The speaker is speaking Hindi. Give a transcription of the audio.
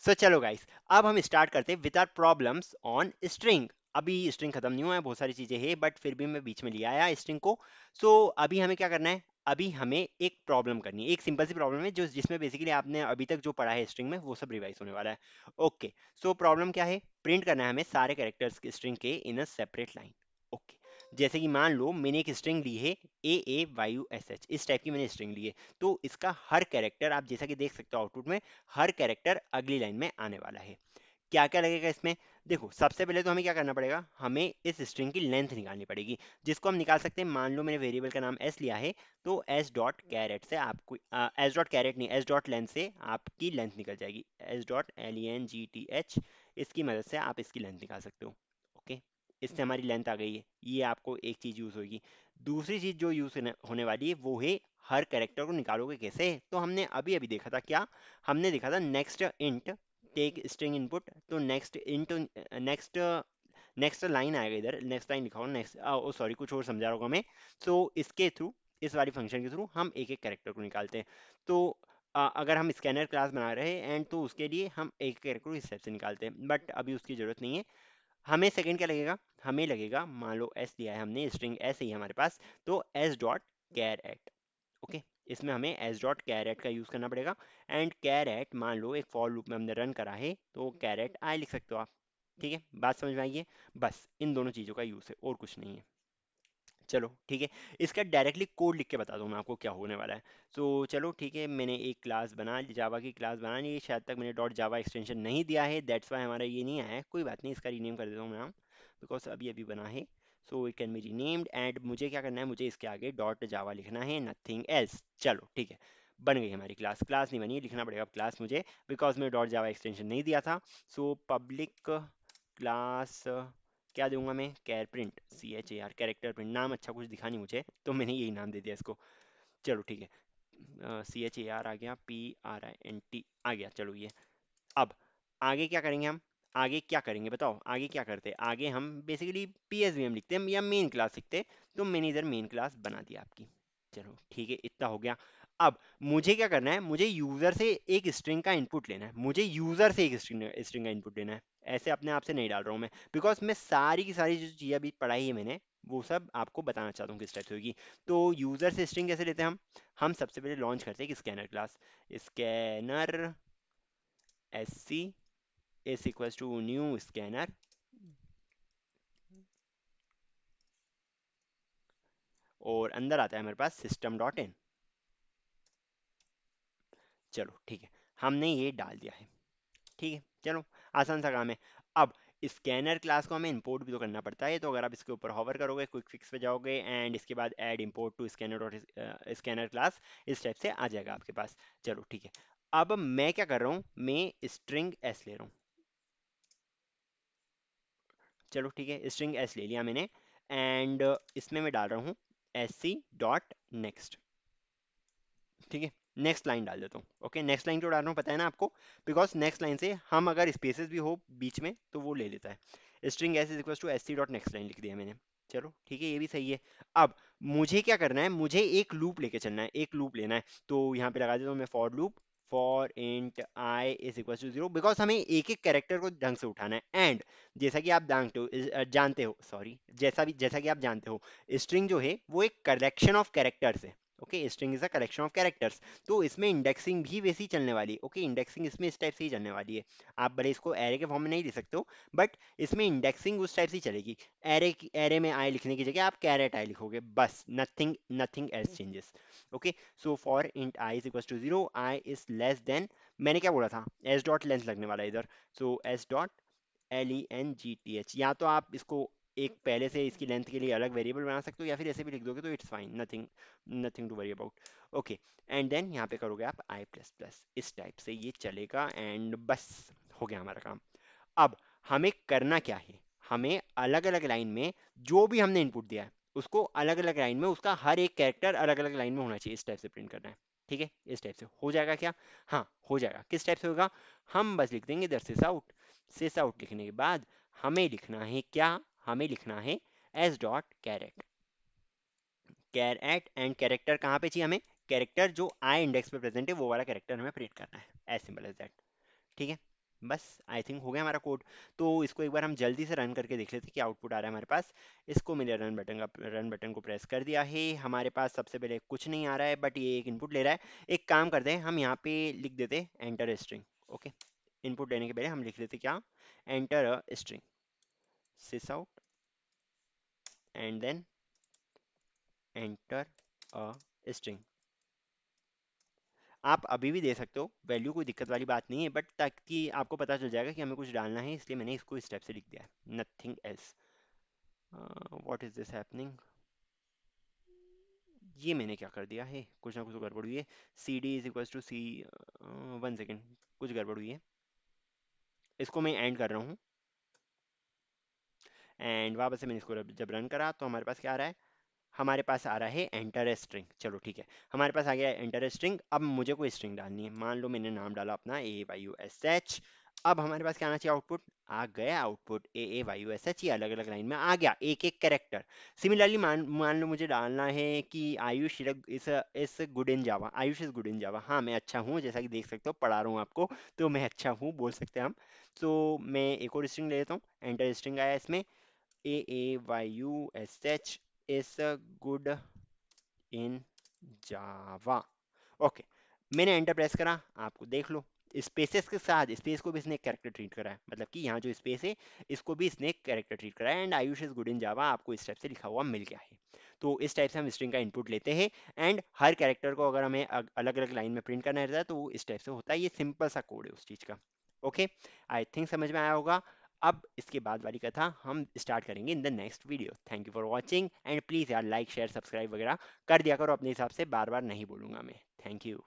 सो चलो गाइस, अब हम स्टार्ट करते हैं with our problems on string. अभी स्ट्रिंग खत्म नहीं हुआ है, बहुत सारी चीजें हैं, बट फिर भी मैं बीच में लिया आया स्ट्रिंग को। सो अभी हमें क्या करना है, अभी हमें एक प्रॉब्लम करनी है, एक सिंपल सी प्रॉब्लम है जो जिसमें बेसिकली आपने अभी तक जो पढ़ा है स्ट्रिंग में वो सब रिवाइज होने वाला है। ओके, सो प्रॉब्लम क्या है, प्रिंट करना है हमें सारे कैरेक्टर्स स्ट्रिंग के इन अ सेपरेट लाइन। ओके, जैसे कि मान लो मैंने एक स्ट्रिंग ली है AAYUSH, इस टाइप की मैंने स्ट्रिंग ली है। तो इसका हर कैरेक्टर आप जैसा कि देख सकते हो आउटपुट में, हर कैरेक्टर अगली लाइन में आने वाला है। क्या क्या लगेगा इसमें, देखो सबसे पहले तो हमें क्या करना पड़ेगा, हमें इस स्ट्रिंग की लेंथ निकालनी पड़ेगी, जिसको हम निकाल सकते हैं। मान लो मैंने वेरिएबल का नाम s लिया है, तो s डॉट कैरेट से आपको s डॉट कैरेट नहीं, s डॉट लेंथ से आपकी लेंथ निकल जाएगी। s डॉट length, इसकी मदद से आप इसकी लेंथ निकाल सकते हो। ओके, इससे हमारी लेंथ आ गई है, ये आपको एक चीज यूज होगी। दूसरी चीज जो यूज होने वाली है वो है, हर कैरेक्टर को निकालोगे कैसे, तो हमने अभी अभी देखा था क्या, हमने देखा था next int take string input, तो next int, next next line आएगा, इधर नेक्स्ट लाइन लिखा हो, नेक्स्ट ओ सॉरी कुछ और समझा रहा होगा मैं। सो इसके थ्रू, इस वाली फंक्शन के थ्रू हम एक एक कैरेक्टर को निकालते हैं। तो अगर हम स्कैनर क्लास बना रहे हैं एंड, तो उसके लिए हम एक कैरेक्टर को इस टाइप से निकालते हैं, बट अभी उसकी जरूरत नहीं है। हमें सेकंड क्या लगेगा, हमें लगेगा, मान लो एस दिया है हमने, स्ट्रिंग एस ही है हमारे पास, तो S dot char at. Okay, इसमें हमें एस डॉट कैर एट का यूज करना पड़ेगा। एंड कैर एट, मान लो एक फॉर लूप में हमने रन करा है, तो कैर एट आई लिख सकते हो आप। ठीक है, बात समझ में आई है। बस इन दोनों चीजों का यूज है, और कुछ नहीं है। चलो ठीक है, इसका डायरेक्टली कोड लिख के बता दूं मैं आपको क्या होने वाला है। सो चलो ठीक है, मैंने एक क्लास बना ली, जावा की क्लास बना ली, शायद तक मैंने डॉट जावा एक्सटेंशन नहीं दिया है, दैट्स वाई हमारा ये नहीं आया है। कोई बात नहीं, इसका रीनेम कर देता हूँ मैं नाम, बिकॉज अभी अभी बना है। So it can be renamed, and मुझे क्या करना है, मुझे इसके आगे डॉट जावा लिखना है, नथिंग एल्स। चलो ठीक है, बन गई हमारी क्लास। क्लास नहीं बनी, लिखना पड़ेगा अब क्लास मुझे, बिकॉज मैंने डॉट जावा एक्सटेंशन नहीं दिया था। सो पब्लिक क्लास क्या दूंगा मैं, कैर प्रिंट, CHAR, कैरेक्टर प्रिंट। नाम अच्छा कुछ दिखा नहीं मुझे, तो मैंने यही नाम दे दिया इसको। चलो ठीक है, CHAR आ गया, PRINT आ गया। चलो ये, अब आगे क्या करेंगे हम, आगे क्या करेंगे बताओ, आगे क्या करते हैं, आगे हम बेसिकली PSVM लिखते हैं या मेन क्लास लिखते हैं, तो मैंने इधर मेन क्लास बना दिया आपकी। चलो ठीक है, इतना हो गया। अब मुझे क्या करना है, मुझे यूजर से एक स्ट्रिंग का इनपुट लेना है, मुझे यूजर से एक स्ट्रिंग का इनपुट लेना है। ऐसे अपने आप से नहीं डाल रहा हूँ मैं, बिकॉज मैं सारी की सारी जो चीज़ें अभी पढ़ाई है मैंने, वो सब आपको बताना चाहता हूँ किस टाइप से होगी। तो यूजर से स्ट्रिंग कैसे लेते हैं हम सबसे पहले लॉन्च करते हैं एक scanner class, scanner SC is equals to new scanner, और अंदर आता है हमारे पास सिस्टम डॉट इन। चलो ठीक है, हमने ये डाल दिया है। ठीक है, चलो आसान सा काम है। अब स्कैनर क्लास को हमें इंपोर्ट भी तो करना पड़ता है, तो अगर आप इसके ऊपर होवर करोगे, क्विक फिक्स पे जाओगे, एंड इसके बाद add import to scanner dot scanner class, इस टाइप से आ जाएगा आपके पास। चलो ठीक है, अब मैं क्या कर रहा हूँ, मैं स्ट्रिंग एस ले रहा हूँ। चलो ठीक है, स्ट्रिंग एस ले लिया मैंने, एंड इसमें मैं डाल रहा हूँ SC डॉट नेक्स्ट। ठीक है, नेक्स्ट लाइन डाल देता हूँ। ओके, नेक्स्ट लाइन क्यों डाल रहा हूँ पता है ना आपको, बिकॉज नेक्स्ट लाइन से हम अगर स्पेसेस भी हो बीच में तो वो ले लेता है। String S is equal to SC dot next line लिख दिया मैंने। चलो ठीक है, ये भी सही है। अब मुझे क्या करना है, मुझे एक लूप लेके चलना है, एक लूप लेना है। तो यहाँ पे लगा देता हूँ मैं for loop, for int I is equal to 0, because हमें एक एक कैरेक्टर को ढंग से उठाना है। एंड जैसा कि आप जानते हो, सॉरी, जैसा कि आप जानते हो, स्ट्रिंग जो है वो एक कलेक्शन ऑफ कैरेक्टर्स है। Okay, string is a collection of characters, तो इसमें इंडेक्सिंग भी वैसी चलने वाली है। ओके, इंडेक्सिंग इसमें इस टाइप से ही चलने वाली है। आप भले इसको एरे के फॉर्म में नहीं लिख सकते हो, बट इसमें इंडेक्सिंग उस टाइप से ही चलेगी। एरे में आई लिखने की जगह आप कैरेट आई लिखोगे, बस nothing nothing else changes. Okay, so for int I is equal to 0, I is less than, मैंने क्या बोला था, एस डॉट लेंथ लगने वाला है इधर। सो एस डॉट LENGTH, या तो आप इसको एक पहले से इसकी लेंथ के लिए अलग वेरिएबल बना सकते हो, या फिर ऐसे भी लिख दोगे तो it's fine, nothing nothing to worry about. Okay, and then यहाँ पे करोगे आप आई प्लस प्लस, इस टाइप से ये चलेगा, एंड बस हो गया हमारा काम। अब हमें करना क्या है, हमें अलग अलग लाइन में जो भी हमने इनपुट दिया है उसको अलग अलग लाइन में, उसका हर एक कैरेक्टर अलग अलग लाइन में होना चाहिए, इस टाइप से प्रिंट करना है। ठीक है, इस टाइप से हो जाएगा क्या, हाँ हो जाएगा। किस टाइप से होगा, हम बस लिख देंगे इधर सिस आउट, सिस आउट लिखने के बाद हमें लिखना है क्या, हमें लिखना है S dot caret, char at, and character कहाँ पे चाहिए हमें, कैरेक्टर जो आई इंडेक्स पे प्रेजेंट है वो वाला कैरेक्टर हमें प्रिंट करना है, एज सिंपल एज दैट। ठीक है, बस आई थिंक हो गया हमारा कोड। तो इसको एक बार हम जल्दी से रन करके देख लेते हैं कि आउटपुट आ रहा है हमारे पास। इसको मैंने रन बटन को प्रेस कर दिया है। हमारे पास सबसे पहले कुछ नहीं आ रहा है, बट ये एक इनपुट ले रहा है। एक काम करते हैं, हम यहाँ पे लिख देते एंटर स्ट्रिंग। ओके, इनपुट लेने के पहले हम लिख लेते क्या, enter a string sys out and then enter a string. आप अभी भी दे सकते हो, वैल्यू कोई दिक्कत वाली बात नहीं है, बट ताकि आपको पता चल जाएगा कि हमें कुछ डालना है, इसलिए मैंने इसको स्टेप से लिख दिया है, nothing else. What is this happening, ये मैंने क्या कर दिया है, कुछ ना कुछ तो गड़बड़ हुई है। C D is equal to C, 1 second, कुछ गड़बड़ हुई है। इसको मैं एंड कर रहा हूँ, एंड वापस से मैंने इसको जब रन करा तो हमारे पास क्या आ रहा है, हमारे पास आ रहा है एंटर स्ट्रिंग। चलो ठीक है, हमारे पास आ गया एंटर स्ट्रिंग। अब मुझे कोई स्ट्रिंग डालनी है, मान लो मैंने नाम डाला अपना AYUSH। अब हमारे पास क्या आना चाहिए, आउटपुट आ गया, आउटपुट AAYUSH, ये अलग अलग लाइन में आ गया, एक एक कैरेक्टर। सिमिलरली मान लो मुझे डालना है कि Ayush is good in Java, Ayush is good in Java. हाँ मैं अच्छा हूँ, जैसा कि देख सकते हो पढ़ा रहा हूँ आपको, तो मैं अच्छा हूँ बोल सकते हैं हम। तो मैं एक और स्ट्रिंग ले लेता हूँ, एंटर स्ट्रिंग आया इसमें, AAYUSH is good in Java। Okay, मैंने एंटर प्रेस करा, आपको देख लो स्पेसेस के साथ, स्पेस को भी इसने एक कैरेक्टर ट्रीट करा है, मतलब कि यहाँ जो स्पेस है इसको भी इसने एक कैरेक्टर ट्रीट करा है। And Ayush is good in Java आपको इस टाइप से लिखा हुआ मिल गया है। तो इस टाइप से हम स्ट्रिंग का इनपुट लेते हैं, एंड हर कैरेक्टर को अगर हमें अलग अलग लाइन में प्रिंट करना रहता है तो वो इस टाइप से होता है। ये सिंपल सा कोड है उस चीज़ का। ओके, आई थिंक समझ में आया होगा। अब इसके बाद वाली कथा हम स्टार्ट करेंगे in the next video. Thank you for watching, and please यार लाइक शेयर सब्सक्राइब वगैरह कर दिया करो अपने हिसाब से, बार बार नहीं बोलूँगा मैं। Thank you.